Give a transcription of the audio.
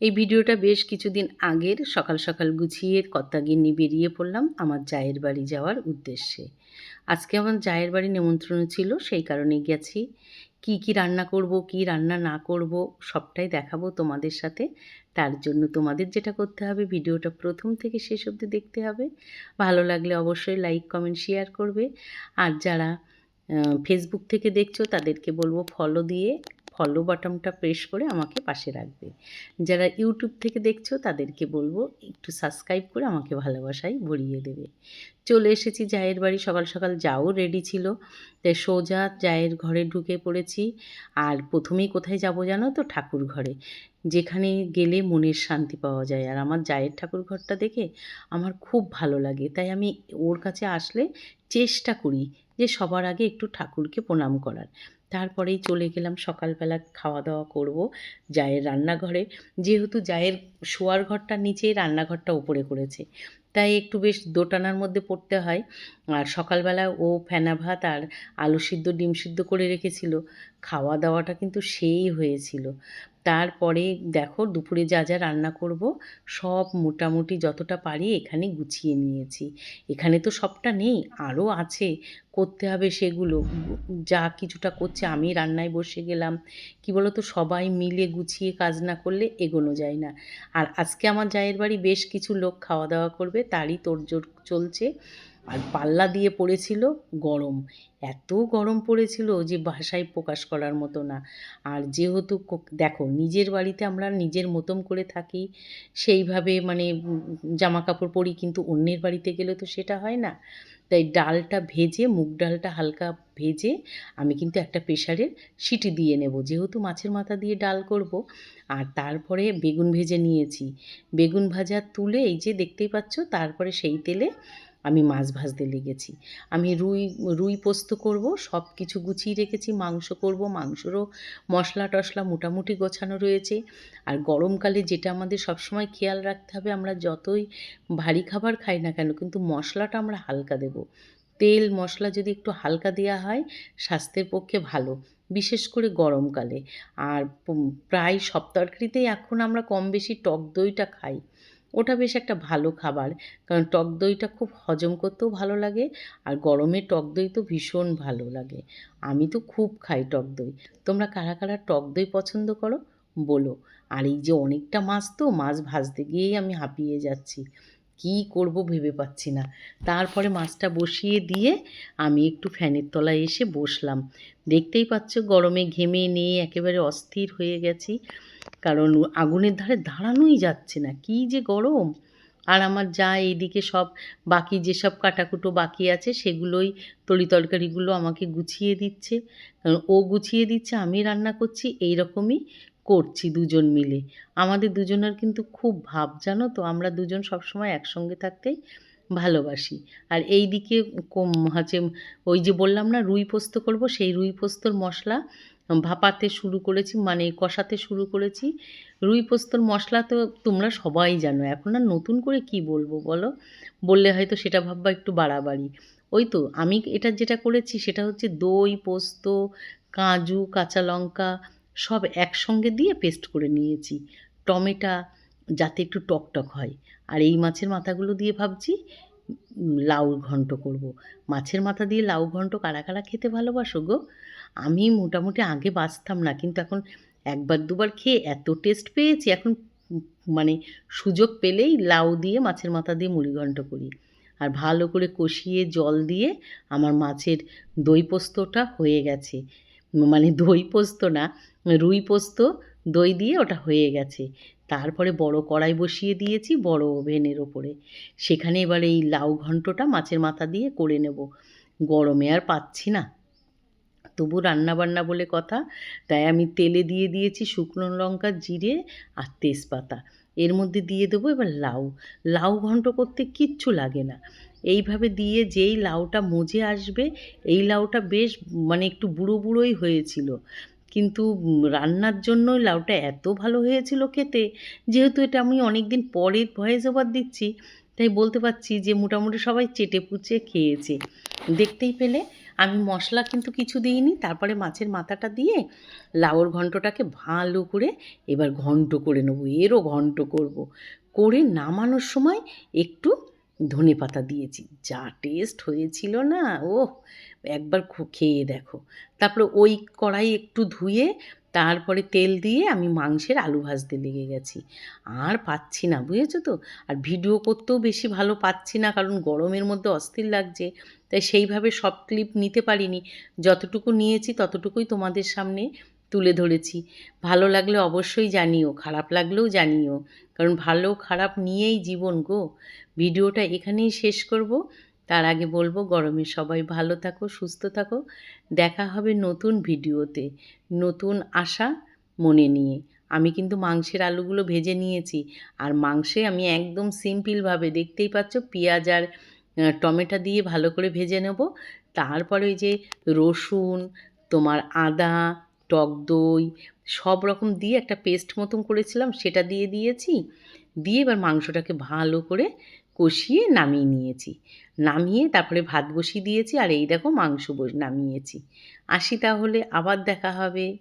এই ভিডিওটা বেশ কিছুদিন আগের। সকাল সকাল গুছিয়ে কর্তাগিন্নি বেরিয়ে পড়লাম আমার জায়ের বাড়ি যাওয়ার উদ্দেশ্যে। আজকে আমার জায়ের বাড়ি নেমন্ত্রণ ছিল, সেই কারণেই গেছি। কি কি রান্না করব, কি রান্না না করব সবটাই দেখাবো তোমাদের সাথে। তার জন্য তোমাদের যেটা করতে হবে, ভিডিওটা প্রথম থেকে শেষ অবধি দেখতে হবে। ভালো লাগলে অবশ্যই লাইক, কমেন্ট, শেয়ার করবে। আর যারা ফেসবুক থেকে দেখছো তাদেরকে বলবো ফলো বাটনটা প্রেস করে আমাকে পাশে রাখবে। যারা ইউটিউব থেকে দেখছো তাদেরকে বলবো একটু সাবস্ক্রাইব করে আমাকে ভালোবাসায় ভরিয়ে দেবে। চলে এসেছি জায়ের বাড়ি। সকাল সকাল যাও রেডি ছিল, তাই সোজা জায়ের ঘরে ঢুকে পড়েছি। আর প্রথমেই কোথায় যাব জানো তো? ঠাকুর ঘরে, যেখানে গেলে মনের শান্তি পাওয়া যায়। আর আমার জায়ের ঠাকুর ঘরটা দেখে আমার খুব ভালো লাগে, তাই আমি ওর কাছে আসলে চেষ্টা করি যে সবার আগে একটু ঠাকুরকে প্রণাম করার। তারপরেই চলে গেলাম সকালবেলা খাওয়া দাওয়া করব জায়ের রান্নাঘরে। যেহেতু জায়ের শোয়ার ঘরটা নিচে, রান্নাঘরটা উপরে করেছে, তাই একটু বেশ দোটানার মধ্যে পড়তে হয়। আর সকালবেলা ও ফেনা ভাত আর আলু সিদ্ধ ডিম সিদ্ধ করে রেখেছিল। খাওয়া দাওয়াটা কিন্তু সেই হয়েছিল। তারপরে দেখো দুপুরে যা যা রান্না করব সব মোটামুটি যতটা পারি এখানে গুছিয়ে নিয়েছি। এখানে তো সবটা নেই, আরও আছে, করতে হবে সেগুলো। যা কিছুটা করছে, আমি রান্নায় বসে গেলাম। কি বলো তো, সবাই মিলে গুছিয়ে কাজ না করলে এগোনো যায় না। আর আজকে আমার জায়ের বাড়ি বেশ কিছু লোক খাওয়া দাওয়া করবে, তারই তোড়জোড় চলছে। আর পাল্লা দিয়ে পড়েছিল গরম। এত গরম পড়েছিল যে ভাষায় প্রকাশ করার মতো না। আর যেহেতু দেখো নিজের বাড়িতে আমরা নিজের মতন করে থাকি, সেইভাবে মানে জামা কাপড় পরি, কিন্তু অন্যের বাড়িতে গেলে তো সেটা হয় না। তাই ডালটা ভেজে, মুগ ডালটা হালকা ভেজে আমি কিন্তু একটা প্রেশারের সিটি দিয়ে নেব, যেহেতু মাছের মাথা দিয়ে ডাল করব। আর তারপরে বেগুন ভেজে নিয়েছি। বেগুন ভাজা তুলে এই যে দেখতেই পাচ্ছ, তারপরে সেই তেলে আমি মাছ ভাজতে লেগেছি। আমি রুই পোস্ত করব, সব কিছু গুছিয়ে রেখেছি। মাংস করব, মাংসরও মশলা টশলা মোটামুটি গোছানো রয়েছে। আর গরমকালে যেটা আমাদের সবসময় খেয়াল রাখতে হবে, আমরা যতই ভারী খাবার খাই না কেন, কিন্তু মশলাটা আমরা হালকা দেব। তেল মশলা যদি একটু হালকা দেওয়া হয় স্বাস্থ্যের পক্ষে ভালো, বিশেষ করে গরমকালে। আর প্রায় সব তরকারিতেই এখন আমরা কম বেশি টক দইটা খাই। ওটা বেশ একটা ভালো খাবার, কারণ টক দইটা খুব হজম করতেও ভালো লাগে। আর গরমে টক দই তো ভীষণ ভালো লাগে। আমি তো খুব খাই টক দই। তোমরা কারা কারা টক দই পছন্দ করো বলো। আর এই যে অনেকটা মাছ, তো মাছ ভাজতে গিয়েই আমি হাঁপিয়ে যাচ্ছি, কী করব ভেবে পাচ্ছি না। তারপরে মাছটা বসিয়ে দিয়ে আমি একটু ফ্যানের তলায় এসে বসলাম। দেখতেই পাচ্ছ গরমে ঘেমে নিয়ে একেবারে অস্থির হয়ে গেছি, কারণ আগুনের ধারে দাঁড়ানোই যাচ্ছে না, কী যে গরম। আর আমার যা এইদিকে সব বাকি যেসব কাটাকুটো বাকি আছে সেগুলোই, তরিতরকারিগুলো আমাকে গুছিয়ে দিচ্ছে। কারণ ও গুছিয়ে দিচ্ছে, আমি রান্না করছি, এই রকমই করছি দুজন মিলে। আমাদের দুজনের কিন্তু খুব ভাব জানো তো, আমরা দুজন সবসময় একসঙ্গে থাকতেই ভালোবাসি। আর এই দিকে হচ্ছে ওই যে বললাম না রুই পোস্ত করব, সেই রুই পোস্তর মশলা ভাপাতে শুরু করেছি, মানে কষাতে শুরু করেছি। রুই পোস্তর মশলা তো তোমরা সবাই জানো, এখন আর নতুন করে কি বলবো বলো? বললে হয়তো সেটা ভাববা একটু বাড়াবাড়ি। ওই তো আমি এটা যেটা করেছি সেটা হচ্ছে দই, পোস্ত, কাজু, কাঁচা লঙ্কা সব একসঙ্গে দিয়ে পেস্ট করে নিয়েছি। টমেটো, যাতে একটু টকটক হয়। আর এই মাছের মাথাগুলো দিয়ে ভাবছি লাউ ঘন্ট করব। মাছের মাথা দিয়ে লাউ ঘন্ট কারা কারা খেতে ভালোবাসো গো? আমি মোটামুটি আগে বাছতাম না, কিন্তু এখন একবার দুবার খেয়ে এত টেস্ট পেয়েছি, এখন মানে সুযোগ পেলেই লাউ দিয়ে মাছের মাথা দিয়ে মুড়িঘণ্ট করি। আর ভালো করে কষিয়ে জল দিয়ে আমার মাছের দই পোস্তটা হয়ে গেছে। মানে দই পোস্ত না, রুই পোস্ত দই দিয়ে ওটা হয়ে গেছে। তারপরে বড় কড়াই বসিয়ে দিয়েছি বড় ওভেনের ওপরে। সেখানে এবার এই লাউ ঘন্টটা মাছের মাথা দিয়ে করে নেব। গরমে আর পাচ্ছি না, তবু রান্নাবান্না বলে কথা, তাই আমি তেলে দিয়ে দিয়েছি শুকনো লঙ্কা, জিরে আর তেজপাতা। এর মধ্যে দিয়ে দেবো এবার লাউ। লাউ ঘন্ট করতে কিচ্ছু লাগে না, এইভাবে দিয়ে যেই লাউটা মজে আসবে, এই লাউটা বেশ মানে একটু বুড়ো বুড়োই হয়েছিল, কিন্তু রান্নার জন্য লাউটা এত ভালো হয়েছিল খেতে। যেহেতু এটা আমি অনেক দিন পরে ভয়েস ওভার দিচ্ছি, তাই বলতে পারছি যে মোটামুটি সবাই চেটেপুচে খেয়েছে। দেখতেই পেলে আমি মশলা কিন্তু কিছু দিইনি। তারপরে মাছের মাথাটা দিয়ে লাউর ঘন্টটাকে ভালো করে এবার ঘন্ট করে নেবো, এরও ঘন্ট করব। করে নামানোর সময় একটু ধনেপাতা দিয়েছি। যা টেস্ট হয়েছিল না! ওহ! একবার খেয়ে দেখো। তারপরে ওই কড়াই একটু ধুয়ে তারপরে তেল দিয়ে আমি মাংসের আলু ভাজতে লেগে গেছি। আর পাচ্ছি না, বুঝেছো তো? আর ভিডিও করতেও বেশি ভালো পাচ্ছি না, কারণ গরমের মধ্যে অস্থির লাগছে। তাই সেইভাবে সব ক্লিপ নিতে পারিনি। যতটুকু নিয়েছি ততটুকুই তোমাদের সামনে তুলে ধরেছি। ভালো লাগলে অবশ্যই জানিও, খারাপ লাগলেও জানিও, কারণ ভালো খারাপ নিয়েই জীবন গো। ভিডিওটা এখানেই শেষ করব। তার আগে বলবো, গরমে সবাই ভালো থাকো, সুস্থ থাকো। দেখা হবে নতুন ভিডিওতে, নতুন আশা মনে নিয়ে। আমি কিন্তু মাংসের আলুগুলো ভেজে নিয়েছি। আর মাংসে আমি একদম সিম্পলভাবে, দেখতেই পাচ্ছ, পেঁয়াজ আর টমেটো দিয়ে ভালো করে ভেজে নেব। তারপরে ওই যে রসুন, তোমার আদা, টক দই সব রকম দিয়ে একটা পেস্ট মতন করেছিলাম, সেটা দিয়ে দিয়েছি। দিয়ে এবার মাংসটাকে ভালো করে কষিয়ে নামিয়ে নিয়েছি। নামিয়ে তারপরে ভাত বসিয়ে দিয়েছি, আর এই দেখো মাংস নামিয়েছি। আসি তাহলে, আবার দেখা হবে।